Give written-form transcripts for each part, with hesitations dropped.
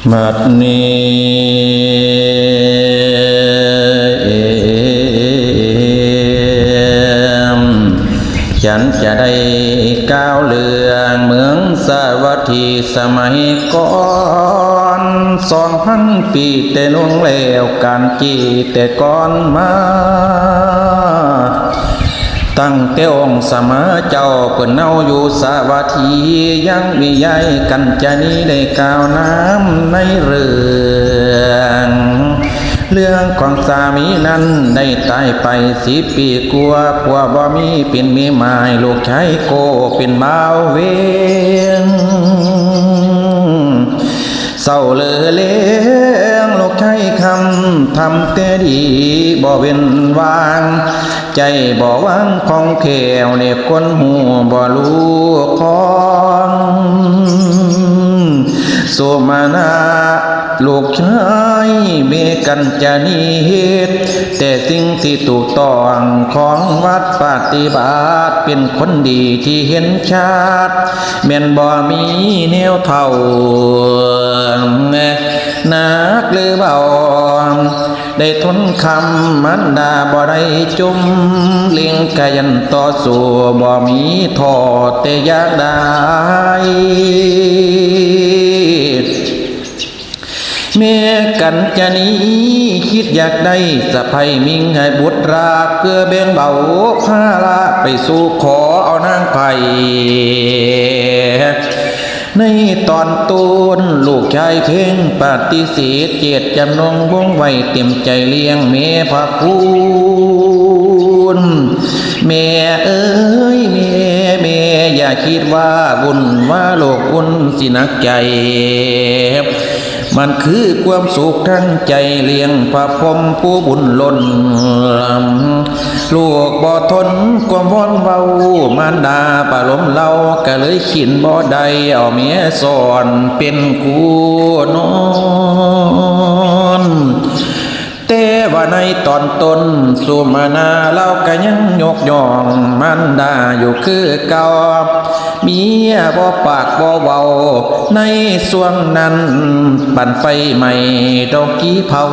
บัดนี้ฉันจะได้ก้าวเรืองเมืองสาวัตถีสมัยก่อน2,000 ปีแต่ล่วงแล้วการจีแต่ก่อนมาตั้งแต่องค์สมมาเจ้าเปิ่นเอาอยู่สาวัตถียังมีใหญ่กันจะนี้ได้กล่าวน้ำในเรื่องของสามีนั้นได้ตายไป10 ปีกว่าผัวบ่มีเป็นเมียหมายลูกชายโกเป็นบ่าวเวงเศร้าเลือเลี้ยงลูกชายคำทำแต่ดีบ่เว้นวางใจบ่วางของแขวเนี่ยคนหูบ่รู้ของสุมาณาลูกชายเมกันจะนิเหตุแต่สิ่งที่ถูกต้องของวัดปฏิบัติเป็นคนดีที่เห็นชัดแม่นบ่มีแนวเท่านักหรือเบาได้ทนคำมันดาบ่ได้จุ่มเลี้ยงกายันต่อสู้บ่มีทอแต่อยากได้เมื่อกันจะนี้คิดอยากได้สะไพมิงให้บุตรราเพื่อเบ่งเบาภาระไปสู่ขอเอานางไผ่ในตอนต้นลูกชายเพ่งปฏิเสธเจตจำนงวงไว้เต็มใจเลี้ยงแม่พระคุณแม่เอ้ยแม่อย่าคิดว่าบุญว่าโลกบุญสินักใจมันคือความสุขทั้งใจเลี้ยงพระพรหมผู้บุญล้นลูกบ่ทนความว้อนเว้ามารดาปะลมเล่าก็เลยขินบ่ได้เอาเมียสอนเป็นกูนอนแต่ว่าในตอนต้นสุมาณาเราก็ยังยกย่องมันดาอยู่คือเก่าเมียบ่ปากบ่เว้าในส่วงนั้นปั่นไฟใหม่ดอกกี้เผา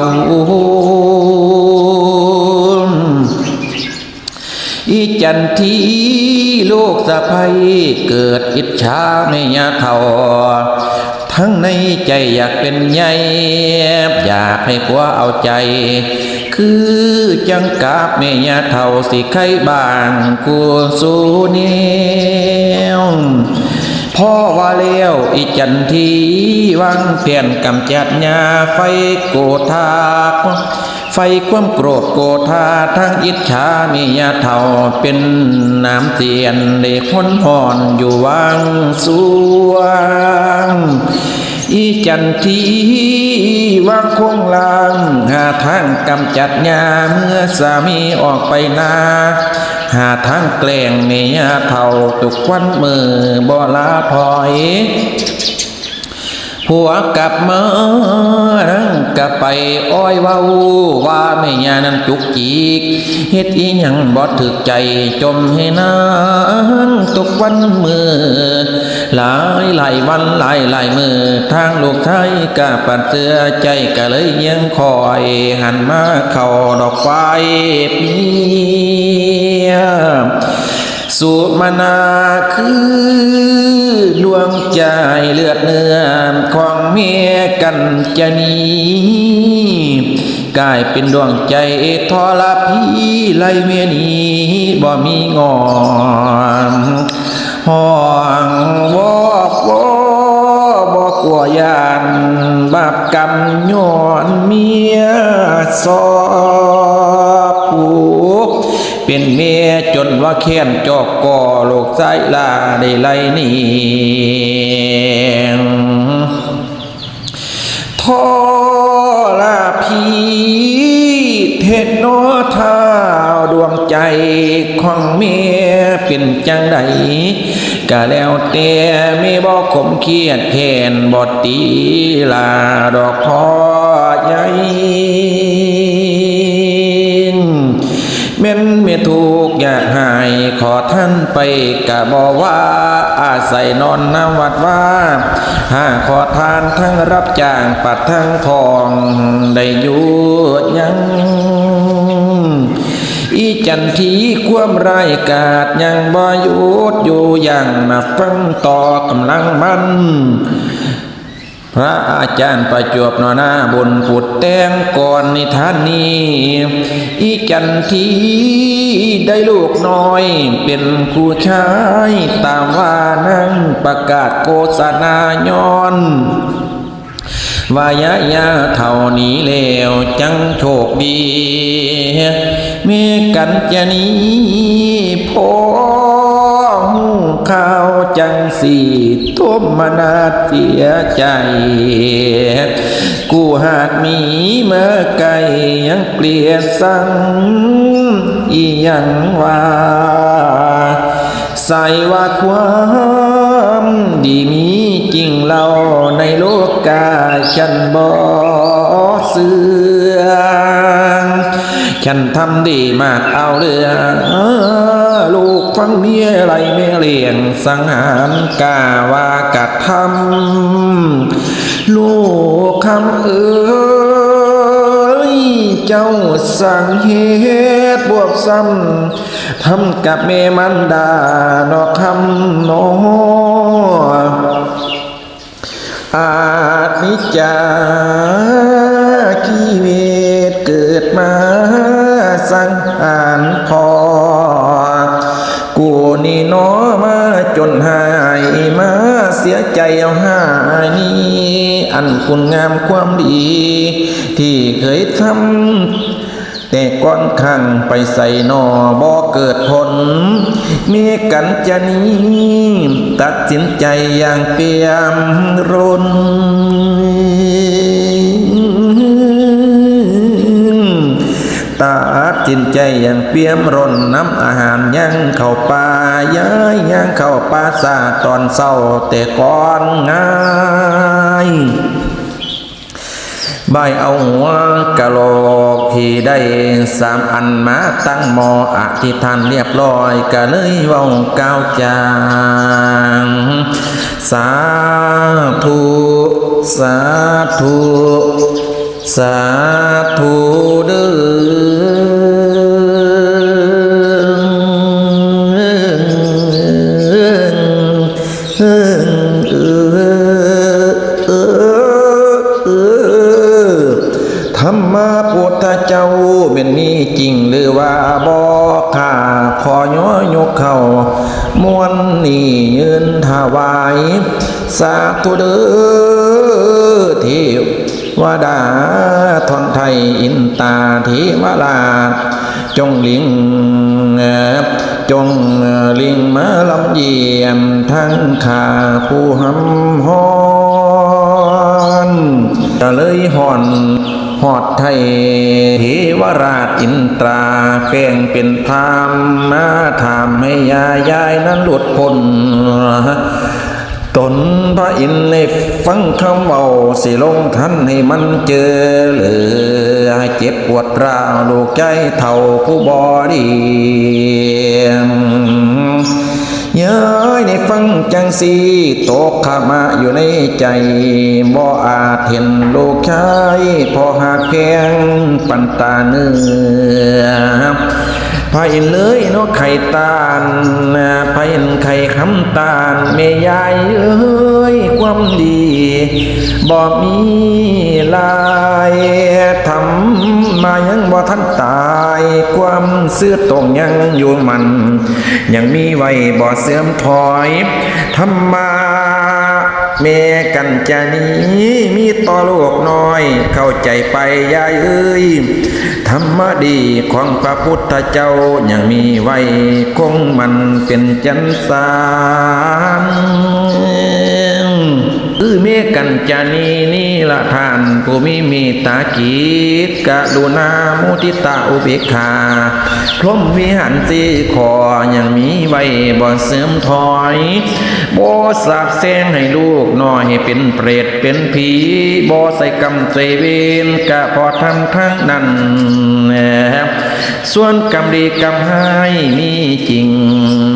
อีจันทีลูกสะใภ้เกิดอิจฉาแม่ย่าเฒ่าทั้งในใจอยากเป็นใหญ่อยากให้ผัวเอาใจคือจังกาบแม่ย่าเฒ่าสิใครบ้างกูสู้เนียวพ่อว่าเลี้ยวอีจันทีวังเปลี่ยนกำจัดยาไฟโกธาไฟความโกรธโกธาทั้งอิจฉาเมียเฒ่าเป็นน้ำเตียนเด็กพ้นห่อนอยู่วังสวงอีจันทีวังคงลางหาทางกำจัดยาเมื่อสามีออกไปนาหาทางแกล้งเมียเฒ่าตุกวันมือบ่ลาถอยผัวกลับมานั่งกลับไปอ้อยว่าว่าแม่ย่านั้นจุกจิกเฮ็ดอีหยังบ่ถึกใจจมให้นางทุกวันมือหลายวันหลายมือทางลูกชายกะปัดเสื้อใจก็เลยยังคอยหันมาเข้าดอกไฟเมียสุมาณาคือดวงใจเลือดเนื้อของเมียกันจะนี้กลายเป็นดวงใจทรพีไล่เมียนี้บ่มีงอนห้องวอกบ่กลัวยานบาปกรรมย้อนเมียสอบผูกเป็นเมียจนว่าแค้นจอกก่อโลกใจลาได้ไล่นี่ทอลาพีเทศโนเท้าดวงใจของเมียเป็นจังใดก็แล้วแต่ไม่บ่ขมเครียดแค้นบ่ตีลาดอกพอใหญ่แม่นไม่ถูกอยากหายขอท่านไปกะบอกว่าอาศัยนอนน้ำวัดว่า ถ้าขอทานทั้งรับจ้างปัดทั้งทองได้อยู่ยังอีจันทีความรายกาดยังบ่หยุดอยู่อย่างมาฟังต่อกำลังมันพระอาจารย์ประจวบนอนาบุญปุดแตงก่อนนิทานนี้อีจันทีได้ลูกน้อยเป็นครูชายตามว่านั่งประกาศโฆษณาย้อนวายายาเท่านี้แล้วจังโชคดีเมกันจะนี้พอหูข่าวจังสีทุมมนาเสียใจกูหากมีเมื่อไก่ยังเปลี่ยนสั่งอียังว่าใส่ว่าความดีมีจริงเล่าในโลกาฉันบ่เสือฉันทำดีมากเอาเรื่องลูกฟังเมียไรเมียเลี้ยงสังหารกาว่ากะทำลูกคำเจ้าสั่งเหตุบวกซ้ำทำกับเมมันดานอคำโนอานิจจาชีวิตเกิดมาสังหารพอกูนี่น้อมาจนหายมาเสียใจเอาหายนี้อันคุณงามความดีที่เคยทำแต่ก่อนข้างไปใส่นอบ่เกิดผลมีกันจะนี้ตัดสินใจอย่างเปี่ยมร้นตัดสินใจอย่างเปี่ยมร้นน้ำอาหารยังเข้าป่าย้ายยังเข้าป่าซาตอนเศร้าแต่ก่อนง่ายใบเอาหัวกะโหลกที่ได้3 อันมาตั้งหมออธิษฐานเรียบร้อยก็เลยเว้าก้าวจางสาธุสาธุสาธุเด้ธรรมะพุทธเจ้าเป็นมีจริงหรือว่าบ่ข้าขอย่อยกเข้ามวนนี่ยืนถวายสาธุเด้อเทวดาทอนไทยอินตาเทวราชจงลิงมาลำเยี่ยมทั้งข้าผู้หำฮ้อนก็เลยห่อนหอดไทยเทวราชอินตราแปลงเป็นพรามมาถามให้ยายนั้นหลุดพ้นตนพระอินทร์ในฟังคำเบาสิลงทันให้มันเจอเหลือเจ็บปวดร้าวลูกใจเท่าผู้บอดีย้ายในฟังจังสีตกขมาอยู่ในใจบ่อาจเห็นลูกชายพอหากเพียงปันตาเนื้อพายเลยเนาะไข่ตาลพายไข่คำตาลเมยายเอ้ยความดีบ่มีลายทำมายังบ่ทันตายความเสื่อตรงยังอยู่มันยังมีไว้บ่เสื่อมถอยธรรมาเมกันจะนี้มีต่อโลกน้อยเข้าใจไปยายเอ้ยธรรมดีของพระพุทธเจ้ายังมีไว้คงมันเป็นจันทานเมกันจานีนี่ละทานผู้มีเมตตาจิตกรุณามุทิตาอุเบกขา พรหมวิหารสีขอยังมีไว้บ่เสื่อมถอยบ่สาบแซงให้ลูกน้อยให้เป็นเปรตเป็นผีบ่ใส่กรรมใส่เวรกะพอทำทั้งนั้นส่วนกรรมดีกรรมให้มีจริง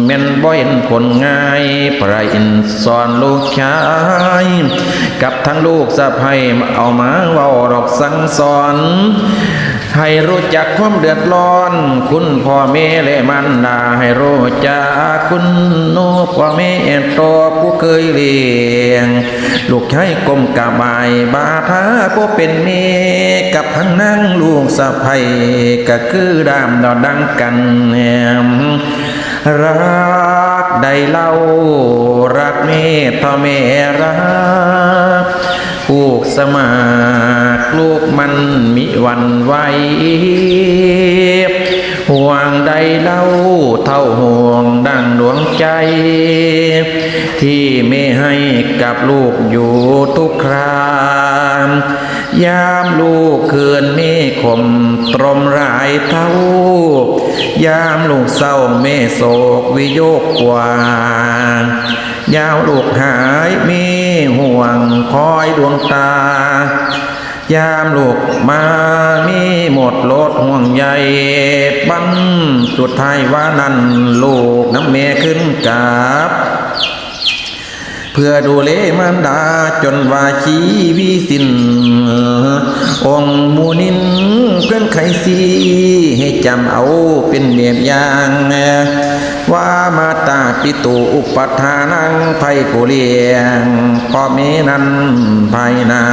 แม่นบ่เห็นผลง่ายพระอินทร์สอนลูกชายกับทั้งลูกสะใภ้เอามาเว้าดอกสั่งสอนให้รู้จักความเดือดร้อนคุณพ่อแม่และมันดาให้รู้จักคุณโนพ่อแม่ตัวผู้เคยเลี้ยงลูกชายก้มกราบายบาทาผู้เป็นเมกับทั้งนั่งลูกสะใภ้ก็คือดามดอดังกันรักใดเล่ารักเมตตาแม่รักผูกสมากลูกมันมิหวันไหวห่วงใดเล่าเท่าห่วงดังดวงใจที่ไม่ให้กับลูกอยู่ทุกครามยามลูกเคืนเมฆมตรมรายเท่ายามลูกเศร้าเมโศกวิโยกกว่ายาวลูกหายมีห่วงคอยดวงตายามลูกมามีหมดลดห่วงใยบังสุดท้ายว่านั้นลูกน้ำเมขึ้นกับเพื่อดูแลมารดาจนว่าชีวิสินองค์มูนินเพื่อนไขสีให้จำเอาเป็นแบบอย่างว่ามาตาปิตุอุปัฏฐานังไพผู้เลี้ยงพ่อแม่นั้นภายนา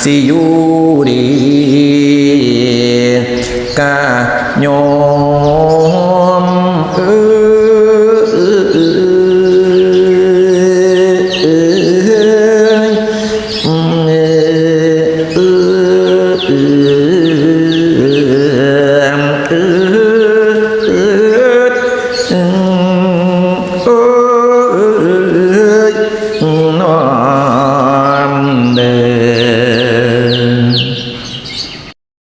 สิอยู่ดีกาโย